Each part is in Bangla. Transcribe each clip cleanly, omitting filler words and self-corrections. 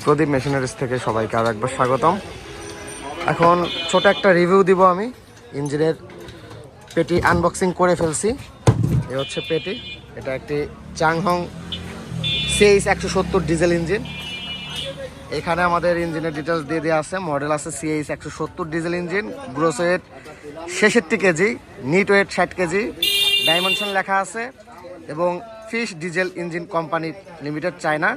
প্রদীপ মেশিনারিজ থেকে সবাইকে আরও একবার স্বাগতম। এখন ছোট একটা রিভিউ দিব আমি। ইঞ্জিনের পেটি আনবক্সিং করে ফেলছি। এ হচ্ছে পেটি। এটা একটি চাংহং CH 170 ডিজেল ইঞ্জিন। এখানে আমাদের ইঞ্জিনের ডিটেলস দিয়ে দেওয়া আছে। মডেল আছে CH 170 diesel engine, gross weight 66 KG, net weight 60 KG, dimension লেখা আছে এবং fish diesel engine company limited, China.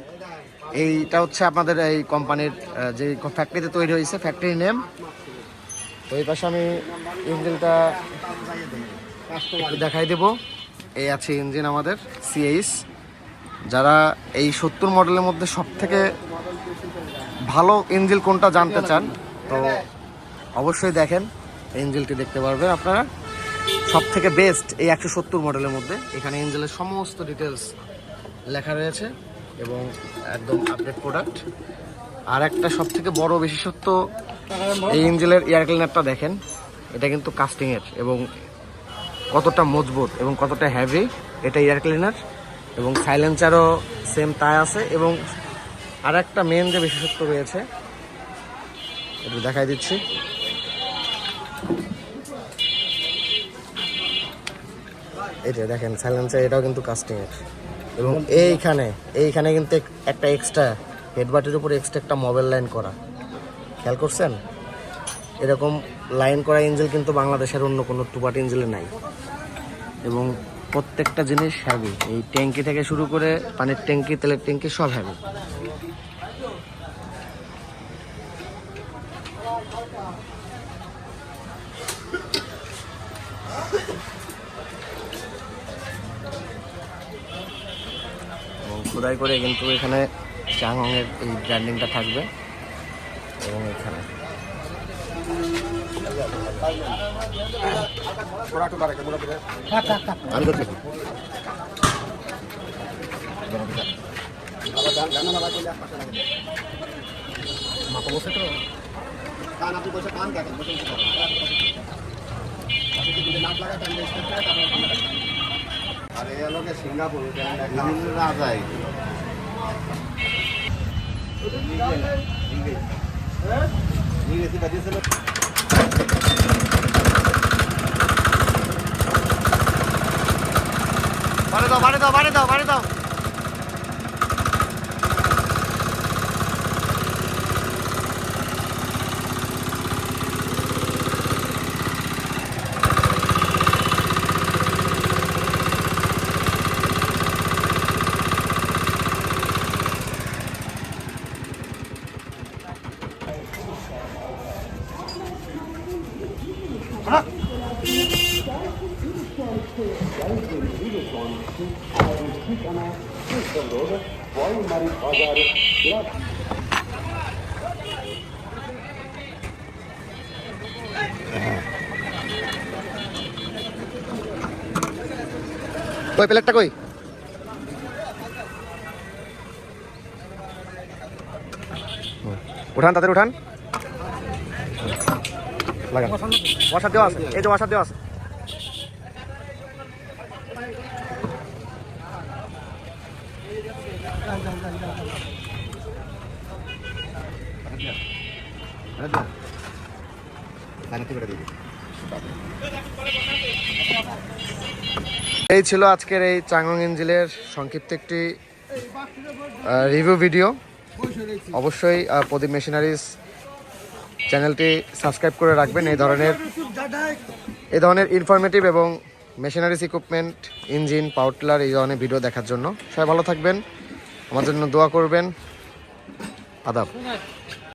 এইটা হচ্ছে আপনাদের এই কোম্পানির যে ফ্যাক্টরিতে তৈরি হয়েছে, ফ্যাক্টরি নেম। তো এই পাশে আমি ইঞ্জিনটা দেখাই দেব। এই আছে ইঞ্জিন আমাদের CH। যারা এই 70 মডেলের মধ্যে সব থেকে ভালো ইঞ্জিন কোনটা জানতে চান, তো অবশ্যই দেখেন, ইঞ্জিনটি দেখতে পারবেন আপনারা। সব থেকে বেস্ট এই 170 মডেলের মধ্যে। এখানে ইঞ্জিনের সমস্ত ডিটেলস লেখা রয়েছে এবং একদম আপডেট প্রোডাক্ট। আর একটা সব থেকে বড় বিশেষত্ব, এই ইঞ্জিনের এয়ার ক্লিনারটা দেখেন। এটা কিন্তু কাস্টিংয়ের এবং কতটা মজবুত এবং কতটা হেভি এটা এয়ার ক্লিনার, এবং সাইলেন্সারও সেম তাই আছে। এবং আর একটা মেন যে বিশেষত্ব রয়েছে, একটু দেখাই দিচ্ছি। এই যে দেখেন সাইলেন্সার, এটাও কিন্তু কাস্টিংয়ের। এবং এইখানে কিন্তু একটা এক্সট্রা হেডবাটের উপরে এক্সট্রা একটা মোবাইল লাইন করা, খেয়াল করছেন? এরকম লাইন করা ইঞ্জিন কিন্তু বাংলাদেশের অন্য কোনো টুপাট ইঞ্জিনে নাই। এবং প্রত্যেকটা জিনিস হ্যাভি। এই ট্যাঙ্কি থেকে শুরু করে পানির ট্যাঙ্কি, তেলের ট্যাঙ্কি সব হ্যাভি। এবং খোদাই করে কিন্তু এখানে চাংহংয়ের এই ব্র্যান্ডিংটা থাকবে। এবং এখানে আমি করছি মাথা বসে তো কান, আপনি বসে কান দেখেন, বসে আর এই লোকে সিঙ্গাপুর রাজাই বাড়ি দাও। কই প্লেটটা কই? উঠান, তাদের উঠান। লাগান। ওয়াশার দেওয়া আছে, এই যে ওয়াশার দেওয়া আছে। এই ছিল আজকের এই চাংহং ইঞ্জিনের সংক্ষিপ্ত একটি রিভিউ ভিডিও। অবশ্যই প্রদীপ মেশিনারিজ চ্যানেলটি সাবস্ক্রাইব করে রাখবেন এই ধরনের ইনফরমেটিভ এবং machineries equipment, engine, power tiller এই ধরনের ভিডিও দেখার জন্য। সবাই ভালো থাকবেন, আমার জন্য দোয়া করবেন। আদাব।